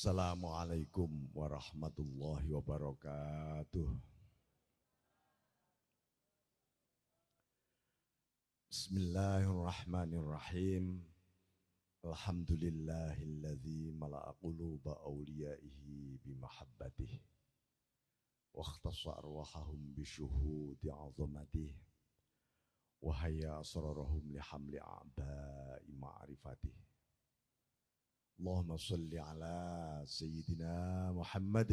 Assalamualaikum warahmatullahi wabarakatuh. Bismillahirrahmanirrahim. Alhamdulillahilladzi mala'a quluba awliyaihi bimahabbatih wa ikhtassa arwahahum bisyuhudi 'azamatih wa hayya asrarahum lihamli a'ba'i ma'rifatih. Allahumma salli ala Sayyidina Muhammad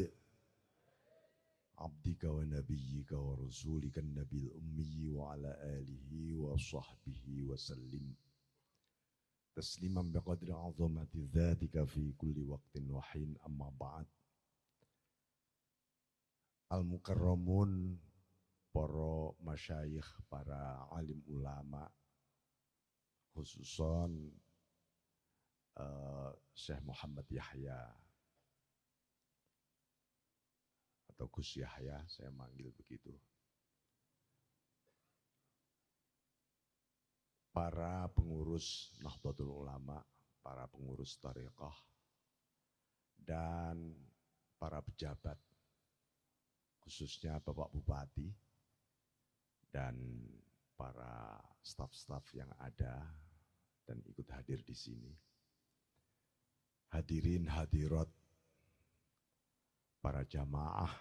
abdika wa nabiyyika wa rasulika nabil ummi wa ala alihi wa sahbihi wa sallim tasliman biqadri azamati dhatika fi kulli waqtin wa hin amma ba'd. Al-mukarramun, para masyayikh, para alim ulama, khususon Syekh Muhammad Yahya atau Gus Yahya, saya manggil begitu. Para pengurus Nahdlatul Ulama, para pengurus Thariqah, dan para pejabat, khususnya Bapak Bupati dan para staf-staf yang ada dan ikut hadir di sini. Hadirin hadirat, para jamaah,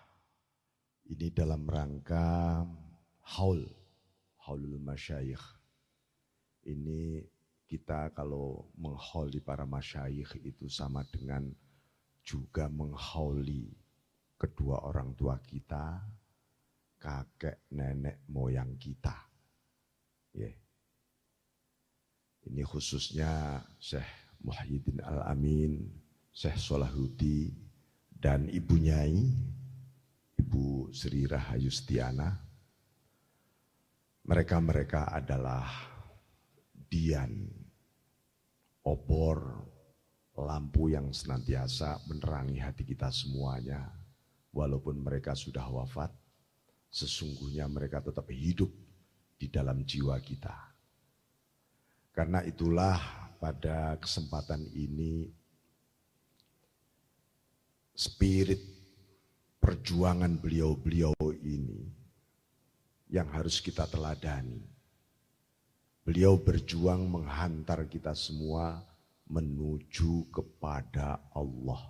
ini dalam rangka haulul masyayikh. Ini kita kalau menghauli para masyayikh itu sama dengan juga menghauli kedua orang tua kita, kakek nenek moyang kita. Yeah. Ini khususnya Syekh Muhyiddin Al-Amin, Syekh Solahuddin, dan Ibu Nyai, Ibu Sri Rahayustiana. Mereka adalah dian, obor, lampu yang senantiasa menerangi hati kita semuanya. Walaupun mereka sudah wafat, sesungguhnya mereka tetap hidup di dalam jiwa kita. Karena itulah pada kesempatan ini spirit perjuangan beliau-beliau ini yang harus kita teladani. Beliau berjuang menghantar kita semua menuju kepada Allah.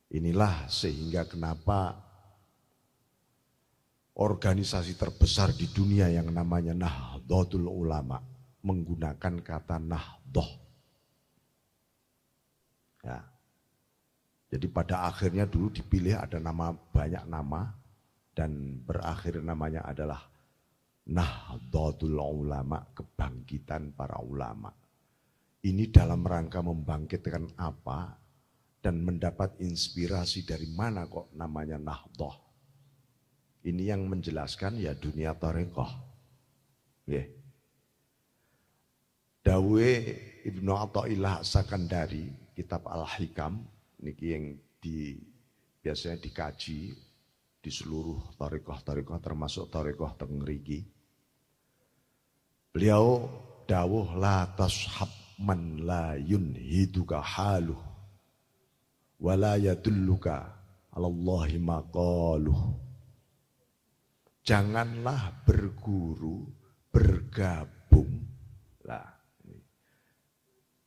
Inilah sehingga kenapa organisasi terbesar di dunia yang namanya Nahdlatul Ulama menggunakan kata Nahdhah. Ya. Jadi pada akhirnya dulu dipilih ada banyak nama dan berakhir namanya adalah Nahdlatul Ulama, kebangkitan para ulama. Ini dalam rangka membangkitkan apa dan mendapat inspirasi dari mana kok namanya Nahdhah. Ini yang menjelaskan ya dunia Thariqah. Dawe Ibnu Athaillah Sakandari, kitab Al-Hikam, niki yang biasanya dikaji di seluruh Thariqah termasuk Thariqah Tengrigi. Beliau dawuh la tashab man la yunhiduka haluh wa la yadulluka 'alallahi maqaluh. Janganlah berguru, bergabung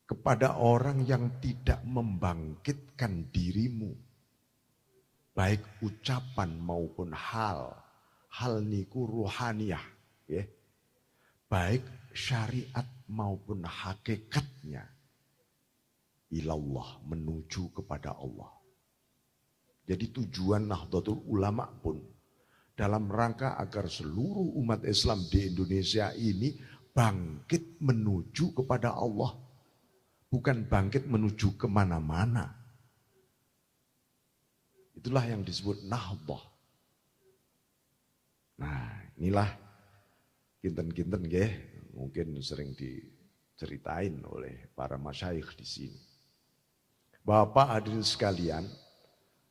kepada orang yang tidak membangkitkan dirimu, baik ucapan maupun hal niku ruhaniyah, baik syariat maupun hakikatnya, ilallah, menuju kepada Allah. Jadi tujuan Nahdlatul Ulama pun dalam rangka agar seluruh umat Islam di Indonesia ini bangkit menuju kepada Allah. Bukan bangkit menuju kemana-mana. Itulah yang disebut Nahdhah. Nah, inilah kinten-kinten mungkin sering diceritain oleh para masyayikh di sini. Bapak hadirin sekalian,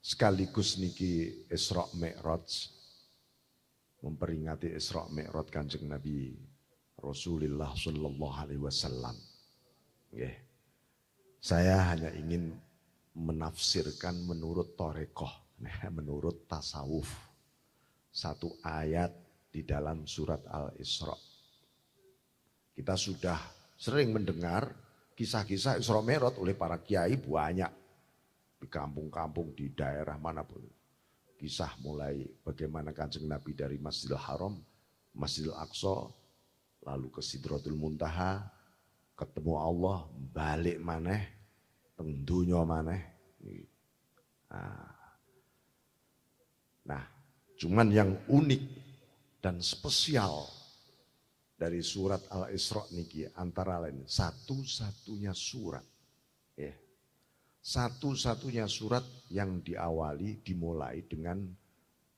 sekaligus niki Isra Mi'raj, memperingati Isra Mi'raj Kanjeng Nabi Rasulullah sallallahu alaihi wasallam. Saya hanya ingin menafsirkan menurut Torekoh, menurut tasawuf. Satu ayat di dalam surat Al-Isra. Kita sudah sering mendengar kisah-kisah Isra Mi'raj oleh para kiai banyak. Di kampung-kampung, di daerah manapun. Kisah mulai bagaimana Kanjeng Nabi dari Masjidil Haram, Masjidil Aqsa, lalu ke Sidratul Muntaha, ketemu Allah, balik maneh, teng donya maneh. Nah, cuman yang unik dan spesial dari surat Al-Isra niki antara lain satu-satunya surat, ya, satu-satunya surat yang dimulai dengan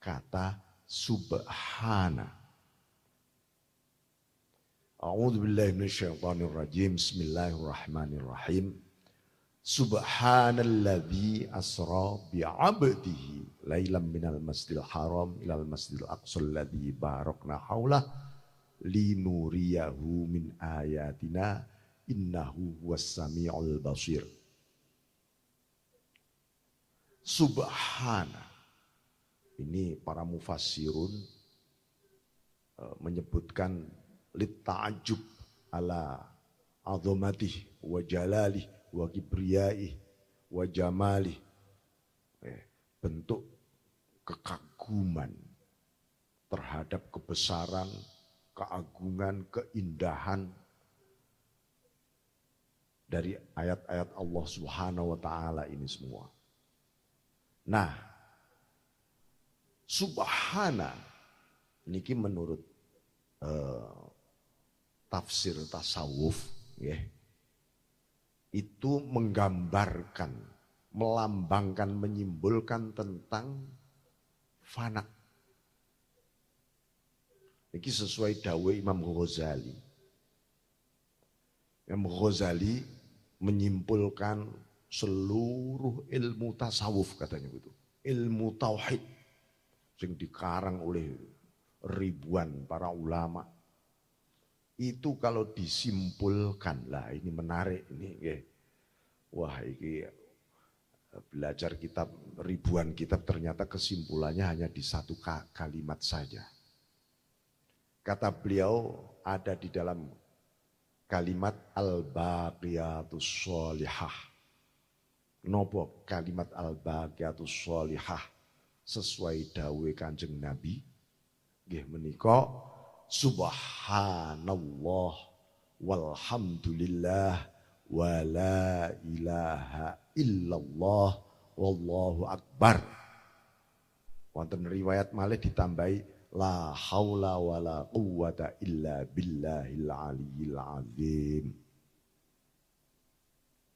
kata subhana. A'udzubillahi minasyaitonirrajim. Bismillahirrahmanirrahim. Subhanalladzi asra bi'abdihi lailam minal masjidil haram ilal masjidil aqsa alladzi barakna haulah linuriyahu min ayatina innahu huwas samiul basir. Subhana. Ini para mufassirun menyebutkan litta'ajub ala azamatih wa jalalih wa kibriyaih wa jamalih. Bentuk kekaguman terhadap kebesaran, keagungan, keindahan dari ayat-ayat Allah Subhanahu wa taala ini semua. Nah, subhana niki menurut tafsir tasawuf, ya, itu menggambarkan, melambangkan, menyimbolkan tentang fana. Ini sesuai dawuh Imam Ghazali. Imam Ghazali menyimpulkan seluruh ilmu tasawuf, katanya gitu. Ilmu tauhid yang dikarang oleh ribuan para ulama. Itu kalau disimpulkan, lah ini menarik ini, ya. Wah, ini belajar kitab, ribuan kitab, ternyata kesimpulannya hanya di satu kalimat saja. Kata beliau ada di dalam kalimat al-baqiyatus sholihah. Nopo kalimat al-baqiyatus sholihah sesuai dawuh Kanjeng Nabi nggih menika subhanallah walhamdulillah wa la ilaha illallah wallahu akbar. Wonten riwayat malih ditambahi la haula wala quwwata illa billahil aliyyil azim.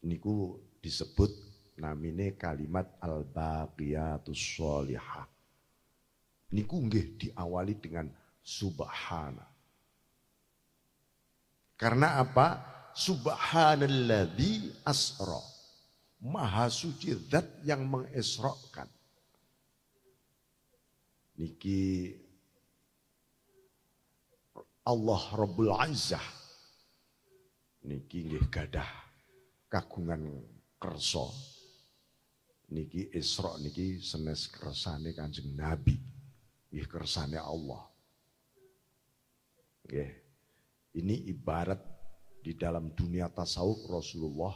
Niku disebut namine kalimat al-baqiyatus sholihah. Niku nggih diawali dengan subhana. Karena apa? Subhanalladzi asra. Maha suci zat yang mengisrakan. Niki Allah Rabbul Izzah. Niki nggih gadah kagungan kersa. Niki Isra niki senes kersane Kanjeng Nabi. Nggih kersane Allah. Nggih. Ini ibarat di dalam dunia tasawuf Rasulullah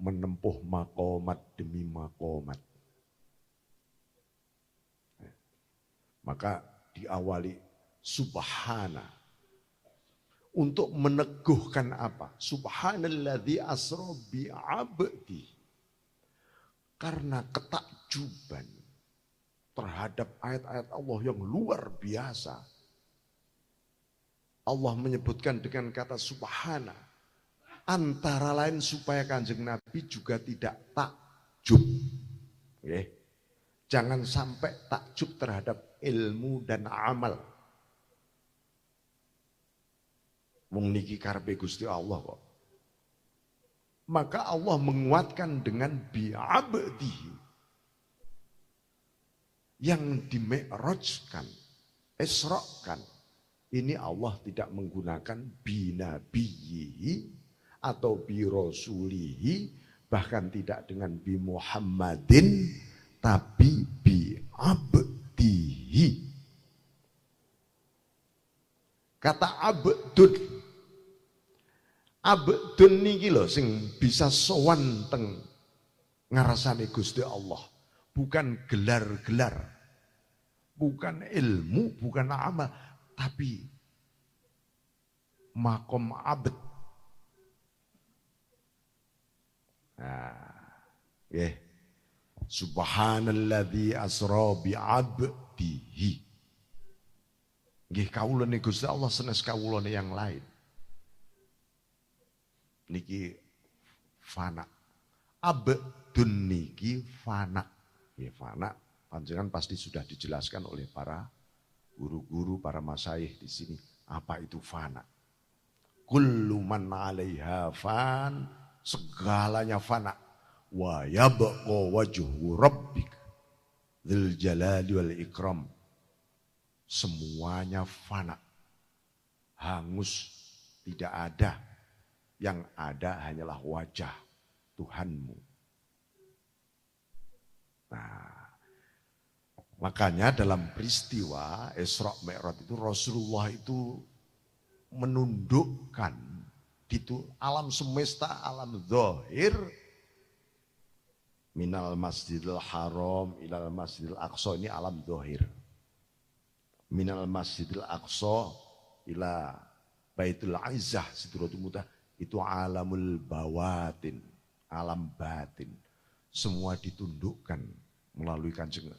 menempuh makomat demi makomat. Maka diawali subhana. Untuk meneguhkan apa? Subhanalladzi asra bi'abdi. Karena ketakjuban terhadap ayat-ayat Allah yang luar biasa. Allah menyebutkan dengan kata subhana. Antara lain supaya Kanjeng Nabi juga tidak takjub. Okay. Jangan sampai takjub terhadap ilmu dan amal. Wong niki karepe Gusti Allah kok. Maka Allah menguatkan dengan bi'abdihi. Yang di-mi'rajkan, isro'kan. Ini Allah tidak menggunakan binabiyihi atau birasulihi, Bahkan tidak dengan bi Muhammadin, tapi bi abdihi. Kata abdun. Abdun niki lho sing bisa sowan teng ngarasane Gusti Allah. Bukan gelar-gelar. Bukan ilmu, bukan amal, tapi makom abd. Nah, Subhanalladzi asra bi abdihi. Nggih kawulane Gusti Allah senes kawulane yang lain. Niki fana. Abdun niki fana. Nggih fana panjenengan pasti sudah dijelaskan oleh para guru-guru, para masyayikh di sini. Apa itu fana? Kullu man 'alaiha fan, segalanya fana. Wa yabqa wajhu rabbik dzil jalali wal ikram. Semuanya fana. Hangus, tidak ada. Yang ada hanyalah wajah Tuhanmu. Nah, makanya dalam peristiwa Isra Mi'raj itu Rasulullah itu menundukkan itu alam semesta, alam zahir minal masjidil haram ilal masjidil aqsa, ini alam zahir. Minal masjidil aqsa ila baitul izzah sidratul muntaha, itu alamul bawatin, alam batin. Semua ditundukkan melalui kanjeng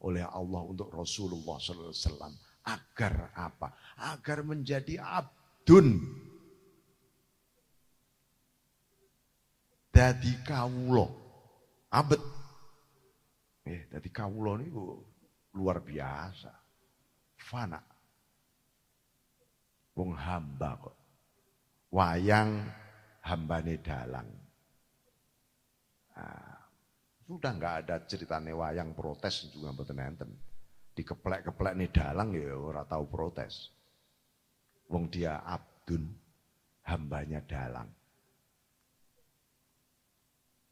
oleh Allah untuk Rasulullah SAW. Agar apa? Agar menjadi abdun. Dadi kawulo. Abd. Dadi kawulo ini luar biasa. Fana. Wong hamba kok. Wayang hambane dalang. Nah, sudah nggak ada ceritane wayang protes juga mboten enten. Dikeplek-keplek nih dalang ya ora tahu protes. Wong dia abdun, hambanya dalang.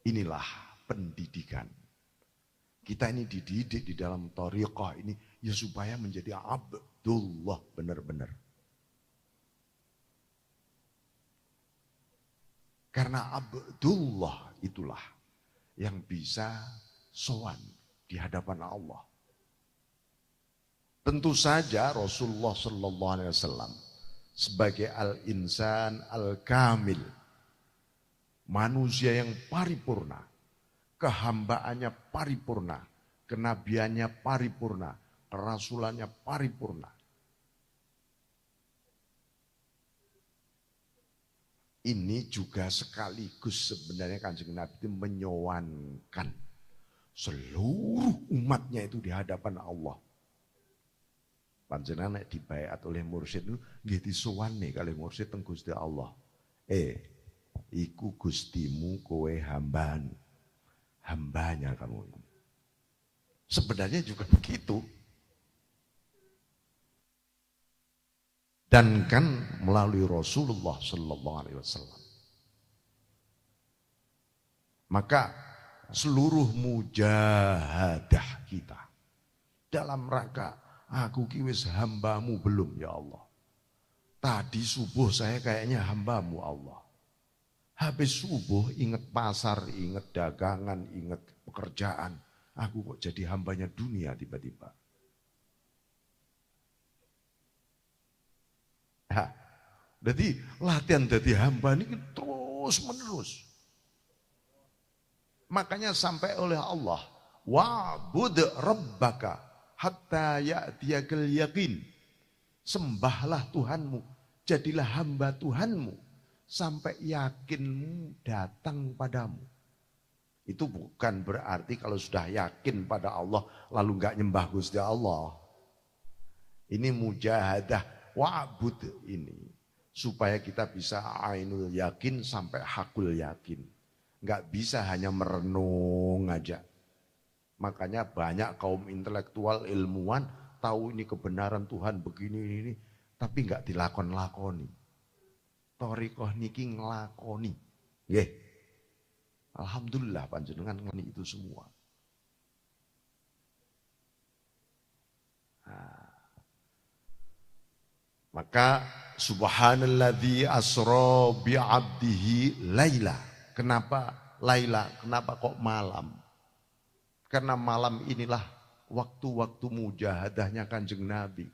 Inilah pendidikan. Kita ini dididik di dalam thariqah ini ya supaya menjadi abdullah benar-benar. Karena abdullah itulah yang bisa sowan di hadapan Allah. Tentu saja Rasulullah Sallallahu Alaihi Wasallam sebagai al-insan al-kamil, manusia yang paripurna, kehambaannya paripurna, kenabiannya paripurna, kerasulannya paripurna. Ini juga sekaligus sebenarnya Kanjeng Nabi itu menyowankan seluruh umatnya itu di hadapan Allah. Panjenengan nek dibaiat oleh mursyid itu nggih disuwane kalih mursyid teng Gusti Allah. Iku Gustimu kowe hambanya kamu. Sebenarnya juga begitu. Dan kan melalui Rasulullah Sallallahu Alaihi Wasallam. Maka seluruh mujahadah kita dalam rangka aku ki wis hambamu belum ya Allah. Tadi subuh saya kayaknya hambamu Allah. Habis subuh ingat pasar, ingat dagangan, ingat pekerjaan. Aku kok jadi hambanya dunia tiba-tiba. Jadi latihan jadi hamba ini terus menerus. Makanya sampai oleh Allah, wa'bud rabbaka hatta ya'tiyakal yaqin. Sembahlah Tuhanmu, jadilah hamba Tuhanmu sampai yakinmu datang padamu. Itu bukan berarti kalau sudah yakin pada Allah lalu enggak nyembah Gusti Allah. Ini mujahadah wa'bud ini supaya kita bisa ainul yakin sampai hakul yakin. Enggak bisa hanya merenung aja. Makanya banyak kaum intelektual ilmuwan tahu ini kebenaran Tuhan begini ini, tapi enggak dilakon-lakoni. Thariqah niki nglakoni. Nggih. Alhamdulillah panjenengan ngani itu semua. Nah, maka subhanalladzi asra bi'abdihi laila. Kenapa laila? Kenapa kok malam? Karena malam inilah waktu-waktu mujahadahnya Kanjeng Nabi.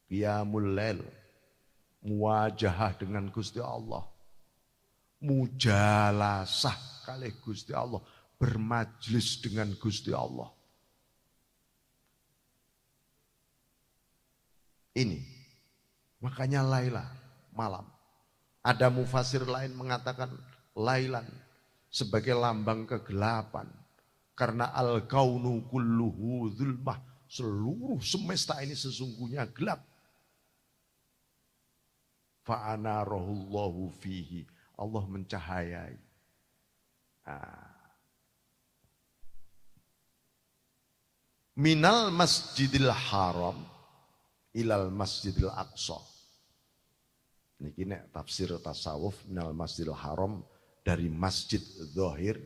Qiyamul lail, muwajahah dengan Gusti Allah. Mujalasah kalih Gusti Allah, bermajlis dengan Gusti Allah. Ini makanya laila, malam. Ada mufasir lain mengatakan lailan sebagai lambang kegelapan. Karena al-kaunu kulluhu zulmah, seluruh semesta ini sesungguhnya gelap. Fa'anarahullahu fihi, Allah mencahayai. Minal masjidil haram ilal masjidil aqsa. Niki nek tafsir tasawuf, minal masjidil haram, dari masjid zahir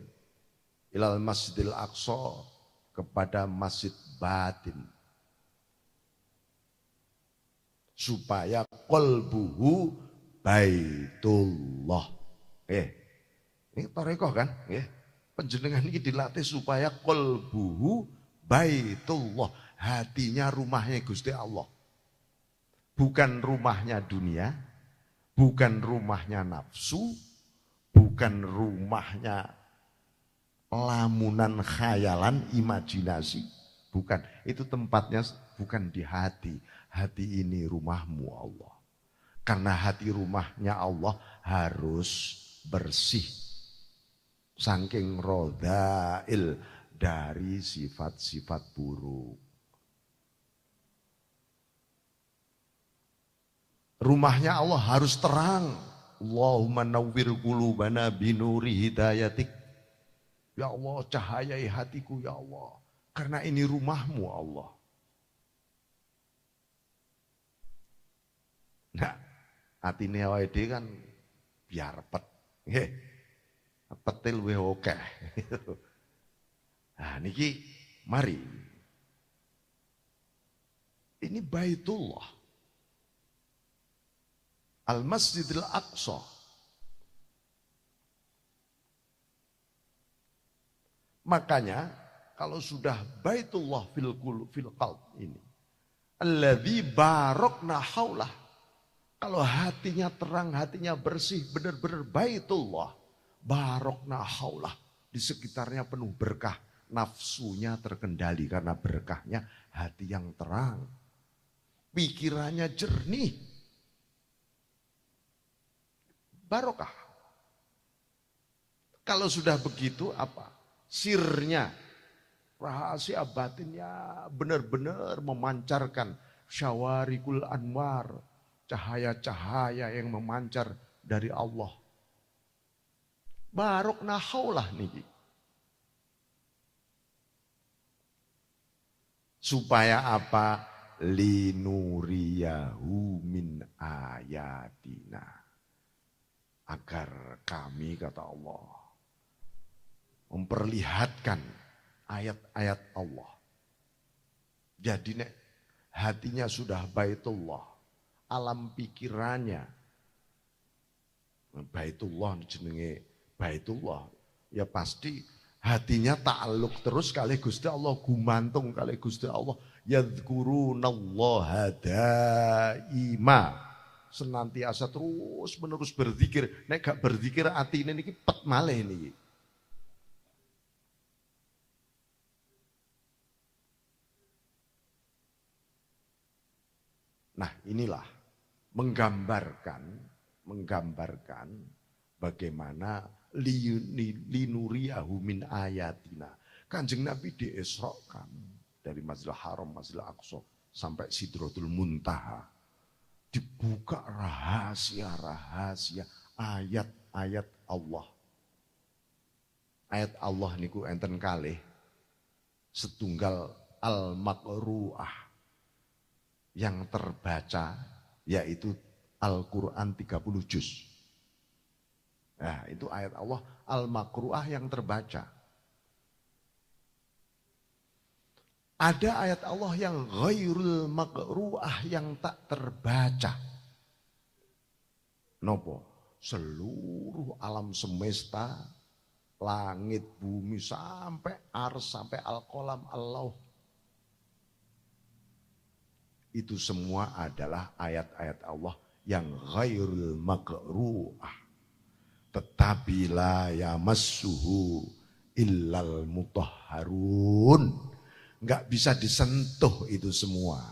ilal masjidil aqsa, kepada masjid batin. Supaya qalbuhu baitullah. Ini tarekoh kan? Penjenengan ini dilatih supaya qalbuhu baitullah. Hatinya rumahnya Gusti Allah. Bukan rumahnya dunia, bukan rumahnya nafsu, bukan rumahnya lamunan khayalan, imajinasi. Bukan, itu tempatnya bukan di hati. Hati ini rumahmu Allah. Karena hati rumahnya Allah harus bersih. Saking rodail, dari sifat-sifat buruk. Rumahnya Allah harus terang. Allahumma nawwir qulubana binuri hidayatik. Ya Allah, cahayai hatiku ya Allah. Karena ini rumahmu Allah. Nah, atine awake kan biar pet. Petil luwih akeh. Nah, niki mari. Ini Baitullah. Al-Masjidil Aqsa. Makanya kalau sudah Baitullah fil qalb ini, alladzi barakna haulah. Kalau hatinya terang, hatinya bersih, benar-benar Baitullah, barakna haulah, di sekitarnya penuh berkah, nafsunya terkendali karena berkahnya hati yang terang. Pikirannya jernih. Barokah. Kalau sudah begitu apa? Sirnya, rahasia batinnya benar-benar memancarkan syawarikul anwar, cahaya-cahaya yang memancar dari Allah. Barokna haulah niki. Supaya apa? Linuriyahu min ayatina. Agar kami, kata Allah, memperlihatkan ayat-ayat Allah. Jadi nek hatinya sudah Baitullah, alam pikirannya Baitullah, jenenge Baitullah, ya pasti hatinya ta'alluq terus kali Gusti Allah, gumantung kali Gusti Allah. Yadhkurunallaha daima, senantiasa terus menerus berzikir. Nek gak berzikir atine niki pet malih niki. Nah, inilah menggambarkan bagaimana linuriyahu min ayatina. Kanjeng Nabi diesrokan dari Masjidil Haram, Masjidil Aqsa sampai Sidratul Muntaha. Dibuka rahasia-rahasia ayat-ayat Allah. Ayat Allah niku enten kalih setunggal al-maqru'ah, yang terbaca yaitu Al-Quran 30 juz. Nah, itu ayat Allah al-makru'ah yang terbaca. Ada ayat Allah yang ghairul makru'ah yang tak terbaca. Nopo? Seluruh alam semesta, langit, bumi, sampai ars, sampai al-qalam, al-lauh. Itu semua adalah ayat-ayat Allah yang ghairul makru'ah. Tetapi la yamassuhu illal mutahharun. Enggak bisa disentuh itu semua.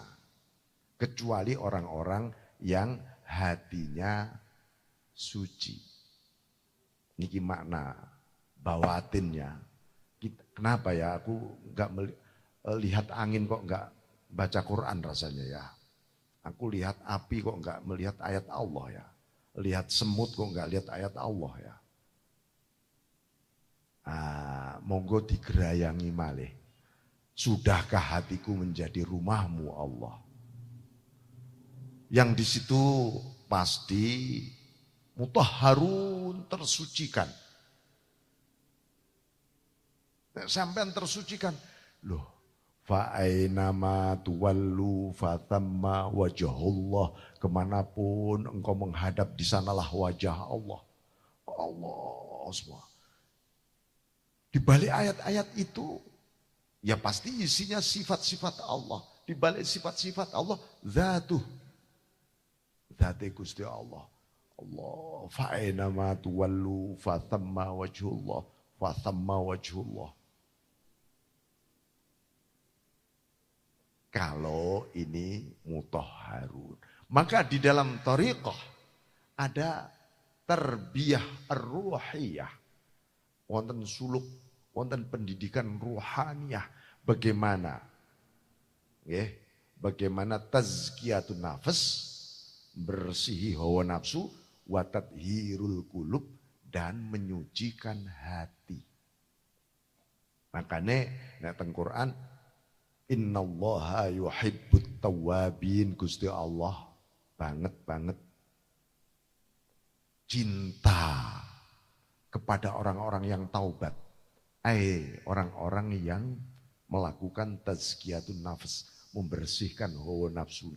Kecuali orang-orang yang hatinya suci. Niki makna bawatinnya. Kenapa ya aku enggak lihat angin kok enggak baca Quran rasanya ya. Aku lihat api kok enggak melihat ayat Allah ya. Lihat semut kok enggak lihat ayat Allah ya. Monggo digerayangi malih. Sudahkah hatiku menjadi rumahmu Allah? Yang di situ pasti mutahharun, tersucikan. Sampai tersucikan. Loh, fa'ainama tuwallu fatamma wajahullah. Kemanapun engkau menghadap, di sanalah wajah Allah. Allah semua. Di balik ayat-ayat itu, ya pasti isinya sifat-sifat Allah. Di balik sifat-sifat Allah, zatuh. Zati Gusti Allah. Allah, fa'ainama tuwallu fatamma wajhullah. Fatamma wajhullah. Kalau ini mutahharun. Maka di dalam thariqah ada tarbiyah ar-ruhiyah. Wonten suluk, wonten pendidikan ruhaniyah. Bagaimana? Bagaimana tazkiyatun nafas, bersihi hawa nafsu, wa tathhirul qulub, dan menyucikan hati. Makanya nek teng Quran, innallaha yuhibbut tawwabin, Gusti Allah banget cinta kepada orang-orang yang taubat. Orang-orang yang melakukan tazkiyatun nafs, membersihkan hawa nafsu.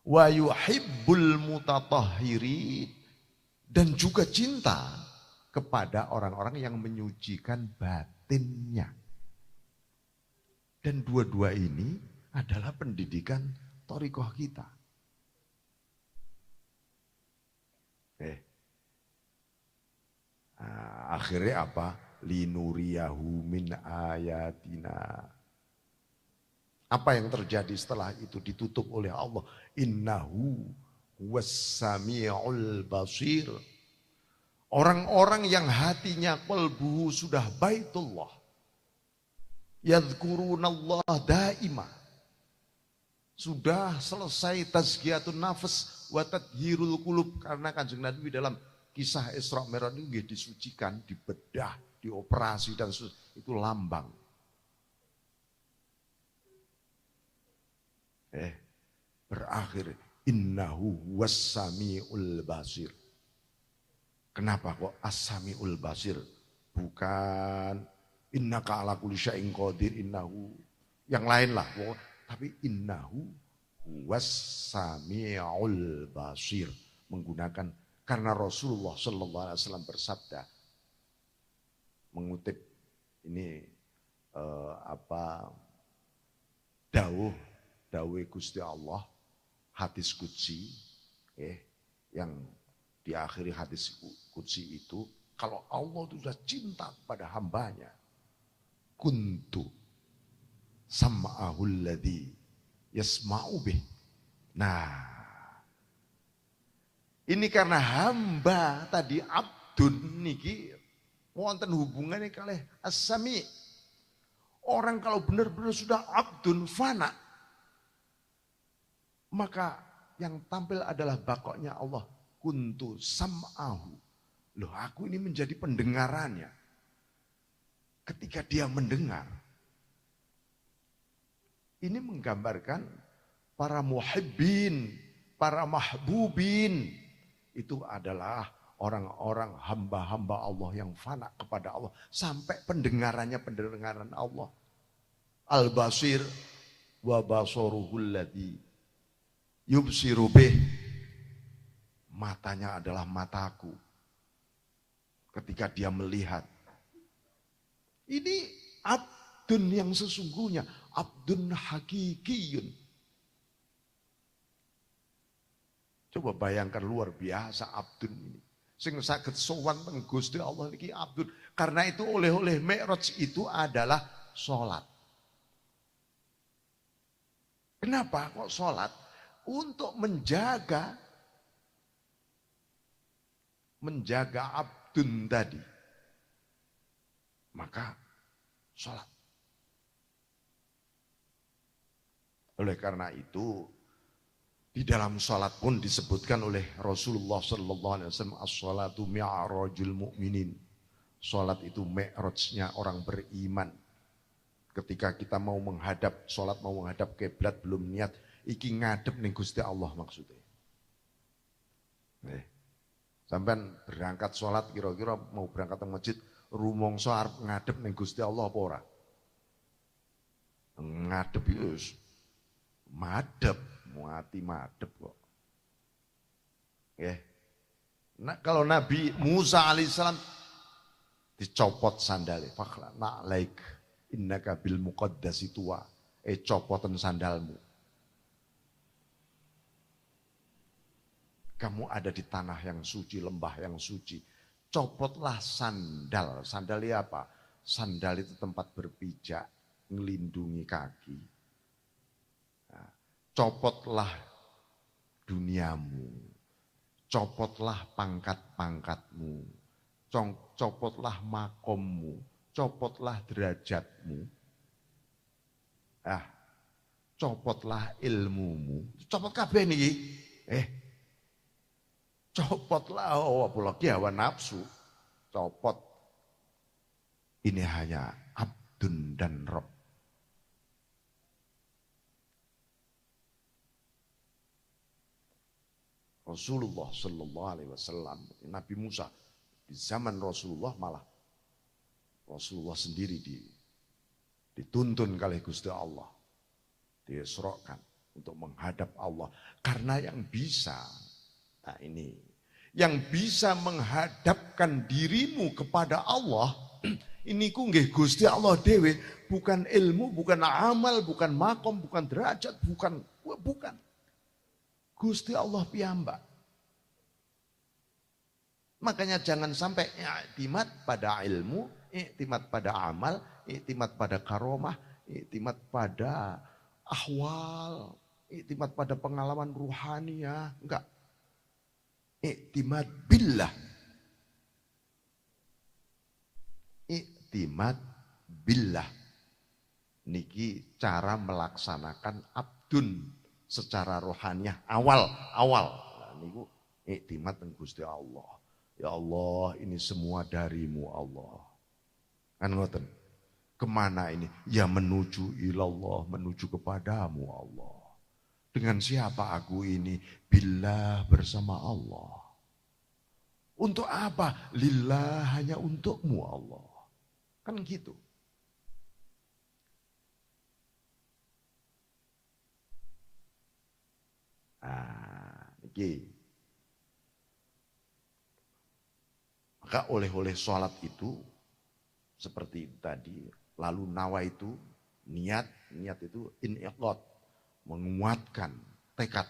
Wa yuhibbul mutatahhirin, dan juga cinta kepada orang-orang yang menyucikan batinnya. Dan dua-dua ini adalah pendidikan thariqah kita. Akhirnya apa? Linuriyahu min ayatina. Apa yang terjadi setelah itu ditutup oleh Allah? Innahu was-sami'ul basir. Orang-orang yang hatinya qalbuhu sudah baitullah. Yadhkurunallah daima. Sudah selesai tazkiyatun nafas wa tathhirul qulub, karena Kanjeng Nabi dalam kisah Isra Mi'raj itu disucikan, dibedah, dioperasi, dan itu lambang. Berakhir innahu was-sami'ul basir. Kenapa kok as-sami'ul basir? Bukan innaka ala kulli syai'in qadir, innahu yang lain lah, tapi innahu was-sami'ul basir, menggunakan. Karena Rasulullah Sallallahu Alaihi Wasallam bersabda, mengutip ini dawuh Gusti Allah, hadis qudsi, yang diakhiri hadis qudsi itu, kalau Allah itu sudah cinta kepada hambanya, kuntu sam'ahul ladzi yasma'u bih. Nah, ini karena hamba tadi abdun niki wonten hubungannya kalih as-sami. Orang kalau benar-benar sudah abdun fana, maka yang tampil adalah bakoknya Allah. Kuntu sam'ahu. Loh, aku ini menjadi pendengarannya. Ketika dia mendengar, ini menggambarkan para muhibbin, para mahbubin. Itu adalah orang-orang hamba-hamba Allah yang fana kepada Allah sampai pendengaran Allah. Al-basir wa basaruhul ladzi yubsiru bih. Matanya adalah mataku ketika dia melihat. Ini abdun yang sesungguhnya, abdun hakikiyun. Coba bayangkan luar biasa abdun ini. Sing saged sowan teng Gusti Allah niki abdun. Karena itu oleh Mi'raj itu adalah salat. Kenapa kok salat? Untuk menjaga abdun tadi. Maka salat. Oleh karena itu di dalam salat pun disebutkan oleh Rasulullah sallallahu alaihi wasallam as-salatu mi'rajul mu'minin. Salat itu mi'rajnya orang beriman. Ketika kita mau menghadap salat, mau menghadap kiblat belum niat, iki ngadep ning Gusti Allah maksudnya. Sampean berangkat salat kira-kira mau berangkat ke masjid, rumangsa arep ngadep ning Gusti Allah apa ora? Ngadep itu madhep. Muati madhep kok. Nah, kalau Nabi Musa alaihissalam dicopot sandalnya. Fakla na'laik innaka bil muqaddasi tua. Copotan sandalmu. Kamu ada di tanah yang suci, lembah yang suci. Copotlah sandal. Sandalnya apa? Sandal itu tempat berpijak, melindungi kaki. Copotlah duniamu, copotlah pangkat-pangkatmu, copotlah makommu, copotlah derajatmu, copotlah ilmumu, copot kabeh niki, copotlah apalagi hawa nafsu, copot. Ini hanya abdun dan Rabb. Rasulullah sallallahu alaihi wasallam, Nabi Musa di zaman Rasulullah malah Rasulullah sendiri dituntun oleh Gusti Allah, diisrokan untuk menghadap Allah. Karena yang bisa, yang bisa menghadapkan dirimu kepada Allah, ini ku nggih Gusti Allah dewe, bukan ilmu, bukan amal, bukan makom, bukan derajat, bukan. Gusti Allah piyambak. Makanya jangan sampai i'timad pada ilmu, i'timad pada amal, i'timad pada karomah, i'timad pada ahwal, i'timad pada pengalaman ruhaniah. Enggak. I'timad billah. I'timad billah. Niki cara melaksanakan abdun secara rohaniah awal. Nah, niku iktimat teng Gusti Allah. Ya Allah, ini semua darimu Allah. Kan ngoten. Kemana ini? Ya menuju ilallah, menuju kepadamu Allah. Dengan siapa aku ini? Billah, bersama Allah. Untuk apa? Lillah, hanya untukmu Allah. Kan gitu. Niki. Maka oleh sholat itu seperti tadi, lalu nawa itu niat itu iniqlad, menguatkan tekad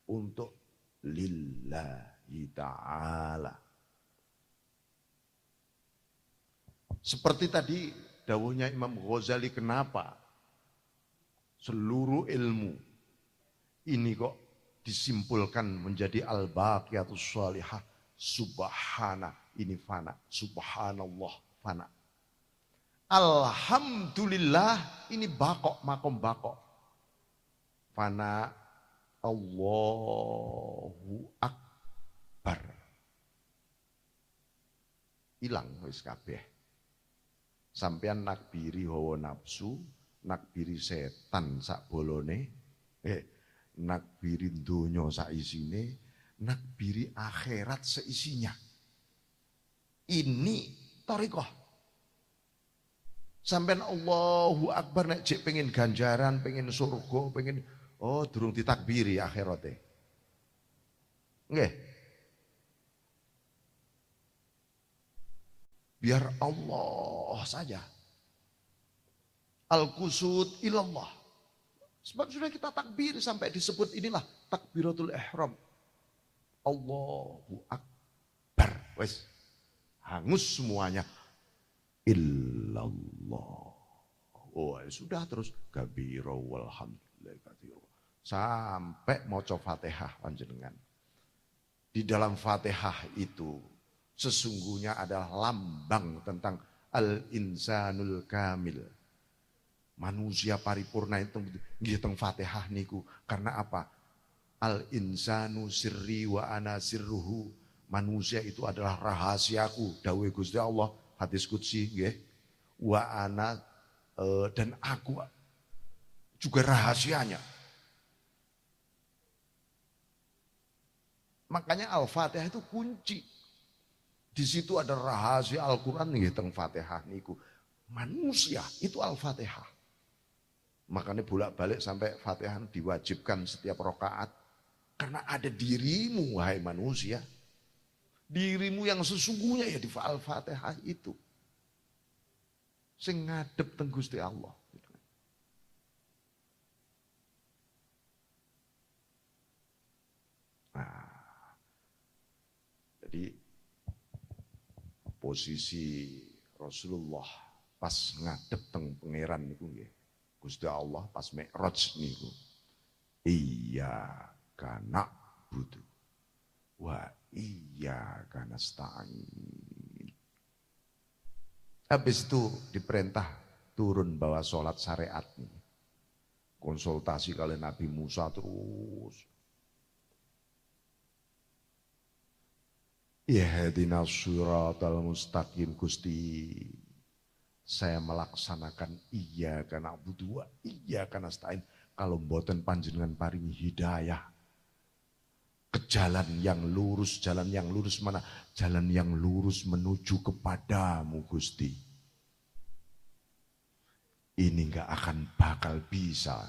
untuk lillahi ta'ala. Seperti tadi dawuhnya Imam Ghazali, kenapa seluruh ilmu ini kok disimpulkan menjadi al-baqiyatus shalihah, subhana, ini fana, subhanallah fana. Alhamdulillah, ini bakok, makom bakok. Fana, Allahu Akbar. Hilang wis kabeh. Sampeyan nakbiri hawa nafsu, nakbiri setan sak bolone, nakbiri donya sak isine, nakbiri akhirat seisinya. Ini thariqah. Sampai Allahu Akbar nek jek pengen ganjaran, pengen surga, pengen durung ditakbiri akhirate. Nggih. Biar Allah saja. Al-qusud ilallah. Sebab sudah kita takbir sampai disebut inilah takbiratul ihram. Allahu Akbar. Wes. Hangus semuanya. Illallah. Oh sudah terus. Kabiro walhamdulillah kathiro. Sampai maca Fatihah panjenengan. Di dalam Fatihah itu sesungguhnya adalah lambang tentang al-insanul kamil. Manusia paripurna itu nggih teng Fatihah niku. Karena apa? Al-insanu sirri wa ana sirruhu. Manusia itu adalah rahasiaku. Dawuh Gusti Allah, hadis qudsi nggih. Wa ana dan aku juga rahasianya. Makanya Al-Fatihah itu kunci. Di situ ada rahasia Al-Qur'an nggih teng Fatihah niku. Manusia itu Al-Fatihah. Makanya bolak-balik sampai Fatihah diwajibkan setiap rakaat. Karena ada dirimu, wahai manusia. Dirimu yang sesungguhnya ya di Al-Fatihah itu. Sing ngadep teng Gusti Allah. Nah, jadi posisi Rasulullah pas ngadep teng pangeran niku nggih. Gusti Allah pas Mi'raj niku. Iyyaka na'budu wa iyyaka nasta'in. Habis itu diperintah turun bawa sholat syariat nih. Konsultasi kali Nabi Musa terus. Ihdinas siratal mustaqim Gusti. Saya melaksanakan iyyaka na'budu wa iyyaka nasta'in. Kalau mboten panjenengan paringi hidayah ke jalan yang lurus mana? Jalan yang lurus menuju kepadamu Gusti. Ini enggak akan bakal bisa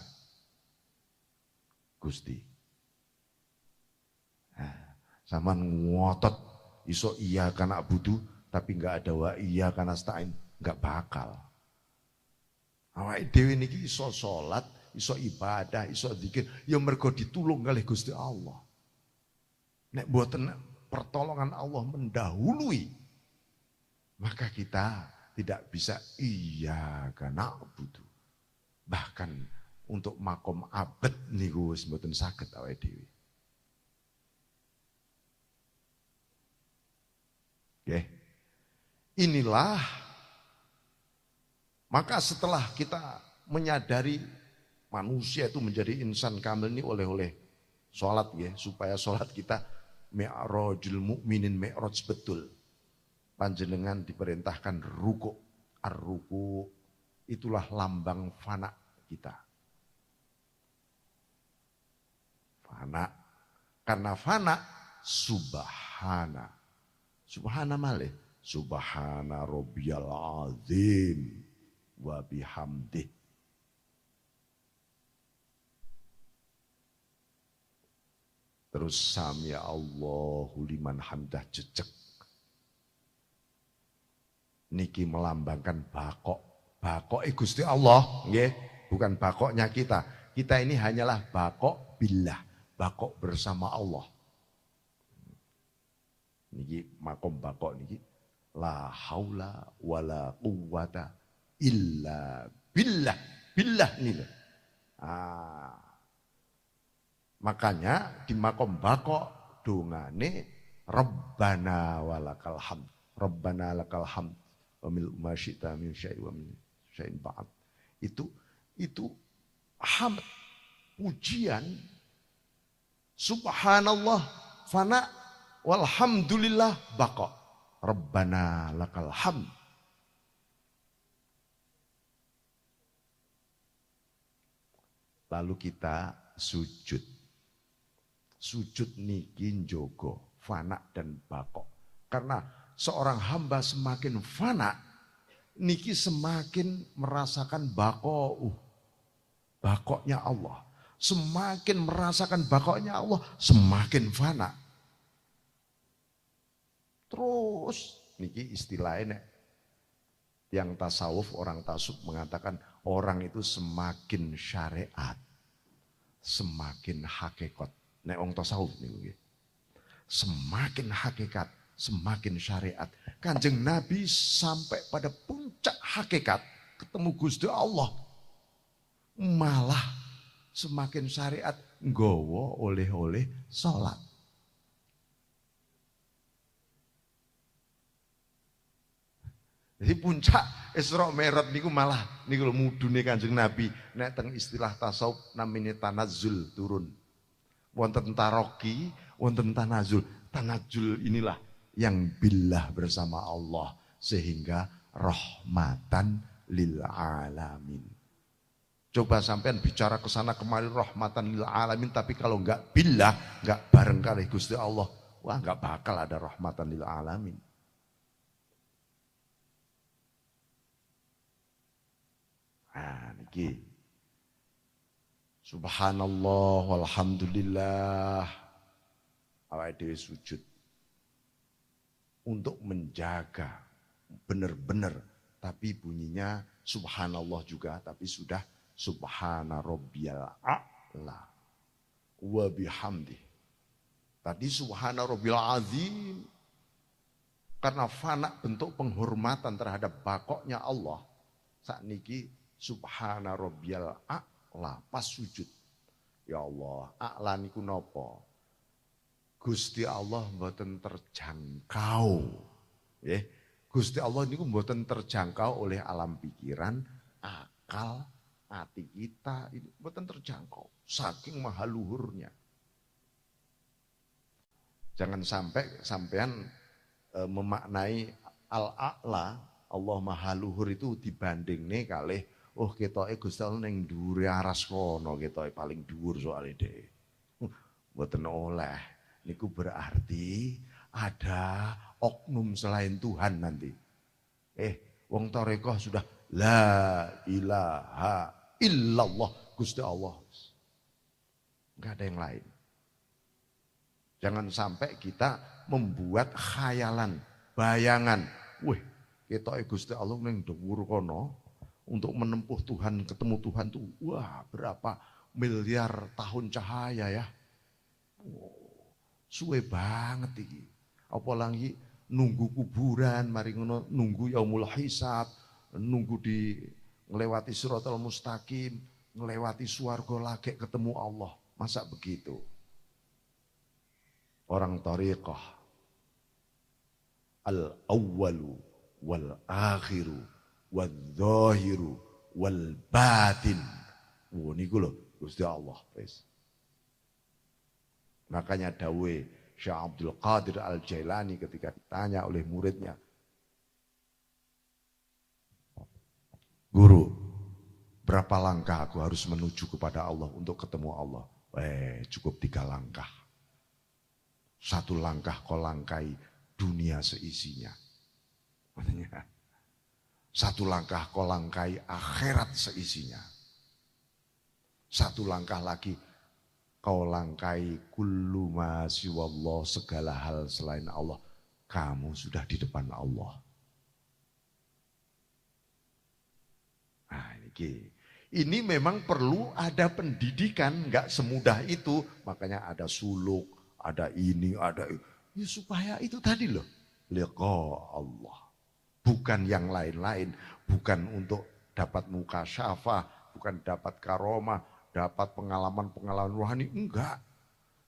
Gusti. Sama ngotot iso iyyaka na'budu tapi enggak ada wa iyyaka nasta'in. Enggak bakal. Awake dhewe niki iso salat, iso ibadah, iso zikir, ya mergo ditulung kalih Gusti Allah. Nek mboten pertolongan Allah mendahului, maka kita tidak bisa iyyaka na'budu. Bahkan untuk makom abad niku wis mboten saged awake dhewe. Oke. Inilah maka setelah kita menyadari manusia itu menjadi insan kamil ini oleh sholat ya, supaya sholat kita mi'rajul mu'minin mi'raj betul. Panjenengan diperintahkan ruku. Ar-ruku itulah lambang fana kita. Fana. Karena fana subhana. Subhana malih. Subhana rabbiyal azim. Wa bihamdih. Terus sami Allahu liman hamdah jejek. Niki melambangkan bakok. Bakok Gusti Allah, nggih, bukan bakoknya kita. Kita ini hanyalah bakok billah, bakok bersama Allah. Niki makom bakok niki la haula wala quwwata illa billah. Billah ini. Makanya di makom bako dungane Rabbana walakal hamd. Rabbana lakal hamd. Wa mil ma syi'ta min syai' wa min syai'in ba'd. Itu hamd, pujian, subhanallah, fana, walhamdulillah bako. Rabbana lakal hamd. Lalu kita sujud. Sujud niki njogo fana dan bako. Karena seorang hamba semakin fana, niki semakin merasakan bakoknya Allah. Semakin merasakan bakoknya Allah, semakin fana. Terus niki istilahnya yang tasawuf, orang tasawuf mengatakan orang itu semakin syariat, semakin hakikat. Nek wong tasawuf niku nggih. Semakin hakikat, semakin syariat. Kanjeng Nabi sampai pada puncak hakikat, ketemu Gusti Allah. Malah semakin syariat, nggawa oleh-oleh salat. Jadi puncak Isra Mi'raj niku malah niku lho mudune Kanjeng Nabi nek teng istilah tasawuf namine tanazzul turun. Wonten taroki, wonten tanazul. Tanazul inilah yang billah bersama Allah sehingga rahmatan lil alamin. Coba sampean bicara ke sana kemari rahmatan lil alamin tapi kalau enggak billah, enggak bareng kali Gusti Allah, wah enggak bakal ada rahmatan lil alamin. Nah, niki. Subhanallah walhamdulillah. Awake dhewe sujud untuk menjaga benar-benar tapi bunyinya subhanallah juga tapi sudah subhana rabbiyal a'la wa bihamdi. Tadi subhana rabbiyal azim karena fana bentuk penghormatan terhadap bakoknya Allah. Saat niki subhana rabbiyal a'la pas sujud. Ya Allah, a'la niku napa? Gusti Allah mboten terjangkau. Ya, Gusti Allah niku mboten terjangkau oleh alam pikiran, akal, hati kita ini mboten terjangkau. Saking maha luhurnya. Jangan sampai sampean memaknai al-a'la, Allah maha luhur itu dibandingne kalih ketoke Gusti Allah ning dhuwure aras kono, ketoke paling dhuwur soalé dhek. Mboten oleh. Niku berarti ada oknum selain Tuhan nanti. Wong tarekoh sudah la ilaha illallah Gusti Allah. Enggak ada yang lain. Jangan sampai kita membuat khayalan, bayangan. Wih, ketoke Gusti Allah ning dhuwur kono untuk menempuh Tuhan, ketemu Tuhan tuh wah berapa miliar tahun cahaya ya. Suwe banget iki. Apalagi nunggu kuburan, mari ngono nunggu yaumul hisab, nunggu di ngelewati siratal mustaqim, ngelewati swarga lagi ketemu Allah. Masa begitu? Orang thariqah al-awwalu wal akhiru wal zahiru wal batin. Niku lho Gusti Allah, wis. Makanya dawe Syekh Abdul Qadir Al-Jailani ketika ditanya oleh muridnya, "Guru, berapa langkah aku harus menuju kepada Allah untuk ketemu Allah?" Cukup 3 langkah. 1 langkah kau langkai dunia seisinya. Maknanya 1 langkah kau langkai akhirat seisinya. 1 langkah lagi kau langkai kullu ma siwallah, segala hal selain Allah. Kamu sudah di depan Allah. Nah ini memang perlu ada pendidikan, enggak semudah itu. Makanya ada suluk, ada ini, ada itu. Ya supaya itu tadi loh, liqa Allah. Bukan yang lain-lain, bukan untuk dapat mukasyafah, bukan dapat karomah, dapat pengalaman-pengalaman rohani, enggak.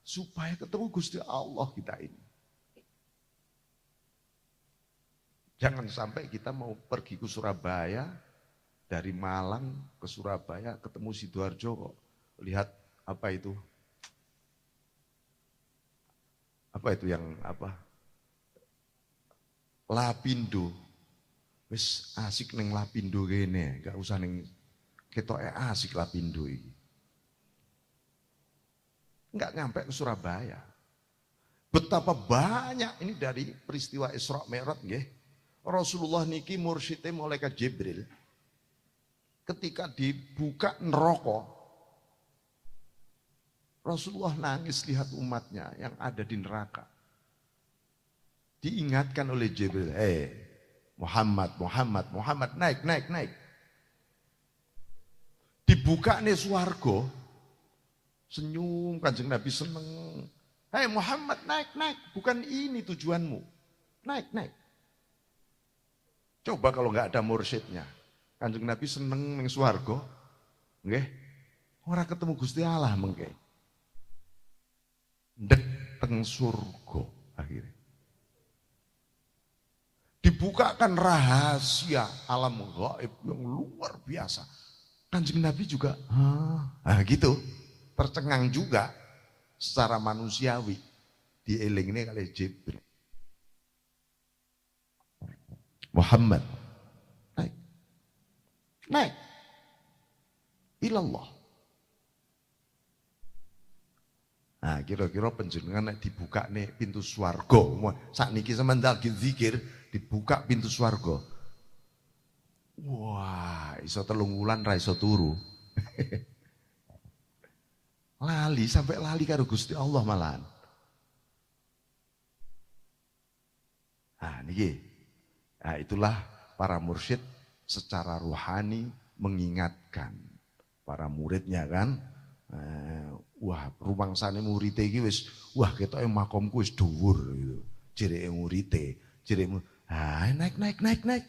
Supaya ketemu Gusti Allah kita ini. Jangan sampai kita mau pergi ke Surabaya, dari Malang ke Surabaya ketemu Sidoarjo kok. Lihat apa itu? Apa itu yang apa? Lapindo. Wis asik neng Lapindo kene, enggak usah neng ketoke asik Lapindo iki. Enggak nyampe ke Surabaya. Betapa banyak ini dari peristiwa Isra Mi'raj nggih. Rasulullah niki mursyite malaikat Jibril. Ketika dibuka neraka, Rasulullah nangis lihat umatnya yang ada di neraka. Diingatkan oleh Jibril, Muhammad, naik. Dibuka nih swarga, senyum Kanjeng Nabi seneng. Muhammad, naik, bukan ini tujuanmu. Naik. Coba kalau nggak ada mursyidnya. Kanjeng Nabi seneng ning swarga, nggih. Ora ketemu Gusti Allah mengke. Ndek teng surga akhirnya. Dibukakan rahasia alam gaib yang luar biasa. Kanjeng Nabi juga, gitu, tercengang juga secara manusiawi. Dielingne kali Jibril. Muhammad, naik. Ilallah. Nah, kira-kira penjenengan nek dibuka nih pintu swarga. Sakniki sampean lagi zikir, dibuka pintu swarga. Wah, iso 3 wulan ra iso turu. Sampai lali karo Gusti Allah malahan. Nah, niki. Nah, itulah para mursyid secara rohani mengingatkan para muridnya kan. Wah, rumangsane murid iki wis ketoke makomku wis dhuwur gitu. Jereke murite, naik.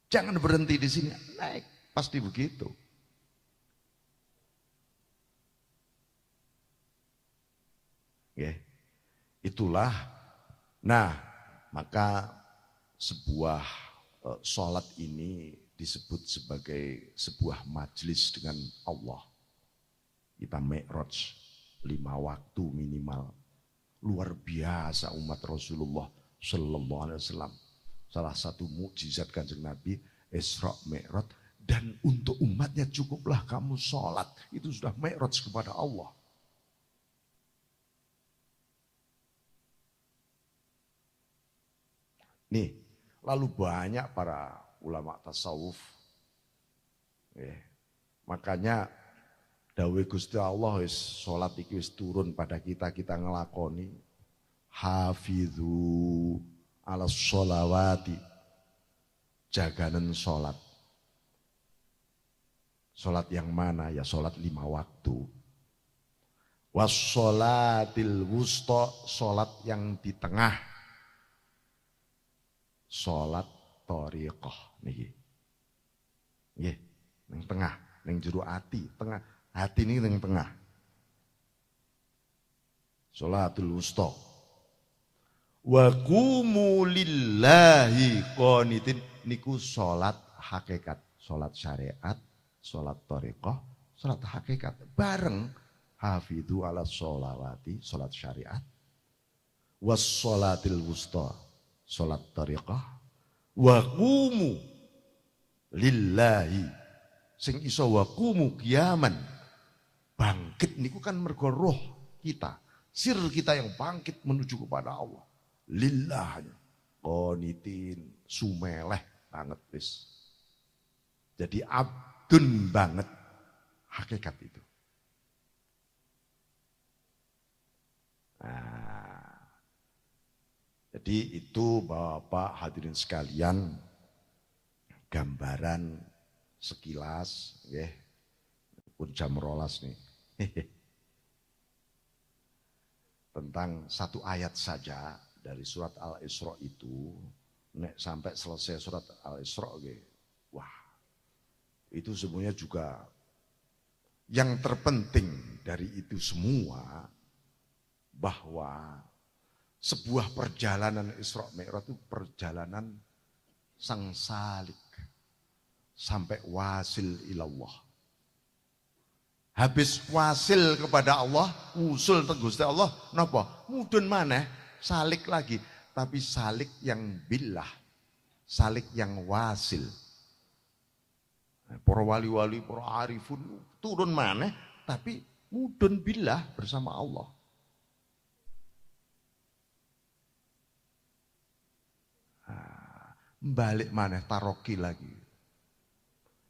Jangan berhenti di sini, naik, pasti begitu. Ya, itulah. Nah, maka sebuah sholat ini disebut sebagai sebuah majelis dengan Allah. Kita mi'raj 5 waktu minimal. Luar biasa umat Rasulullah Sallallahu Alaihi Wasallam. Salah satu mukjizat Kanjeng Nabi Isra Mi'raj, dan untuk umatnya cukuplah kamu sholat. Itu sudah mi'raj kepada Allah. Nih, lalu banyak para ulama tasawuf. Makanya dawuh Gusti Allah wis salat iki wis turun pada kita ngelakoni hafidhu ala sholawati, jaganen salat. Salat yang mana? Ya salat 5 waktu. Wassolatil wusta, salat yang di tengah. Salat thariqah niki. Nggih, ning tengah, ning jero ati, tengah. Hati ini ning tengah. Salatul wusta. Wa qumu lillahi qanitin, niku salat hakikat, salat syariat, salat thariqah, salat hakikat bareng. Hafidhu ala sholawati, salat syariat, was sholatil wusta, salat thariqah, wa qumu lillahi, sing iso wa qumu qiyaman, bangkit niku kan mergo roh kita, sir kita yang bangkit menuju kepada Allah. Lillahnya qanitin, sumeleh banget wis. Jadi abdun banget hakikat itu. Nah, jadi itu Bapak hadirin sekalian gambaran sekilas, ya, pun jam rolas nih, tentang satu ayat saja dari surat Al-Isra itu, nek sampai selesai surat Al-Isra, wah, itu semuanya juga yang terpenting dari itu semua. Bahwa sebuah perjalanan Isra Mi'raj itu perjalanan sang salik sampai wasil ilallah. Habis wasil kepada Allah, usul ke Gusti Allah, napa? Mudun maneh salik lagi, tapi salik yang billah, salik yang wasil. Para wali-wali, para arifun turun maneh, tapi Mudun billah bersama Allah. Balik maneh taroki lagi.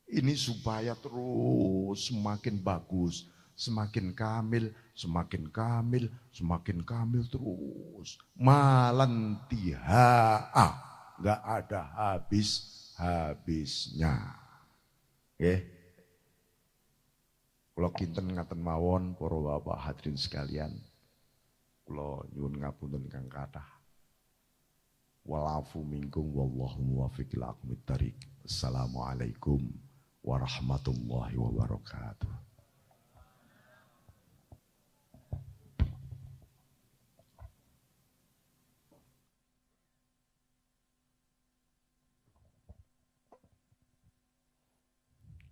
Ini supaya terus semakin bagus, semakin kamil, semakin kamil, semakin kamil terus. Malantihaa, nggak ada habis-habisnya. Oke. Kalau kinten ngaten mawon para bapak hadirin sekalian. Kula nyuwun ngapunten kang kathah. Walafu minkum wallahu muwaffiq ila aqwamit thariq. Assalamualaikum warahmatullahi wabarakatuh.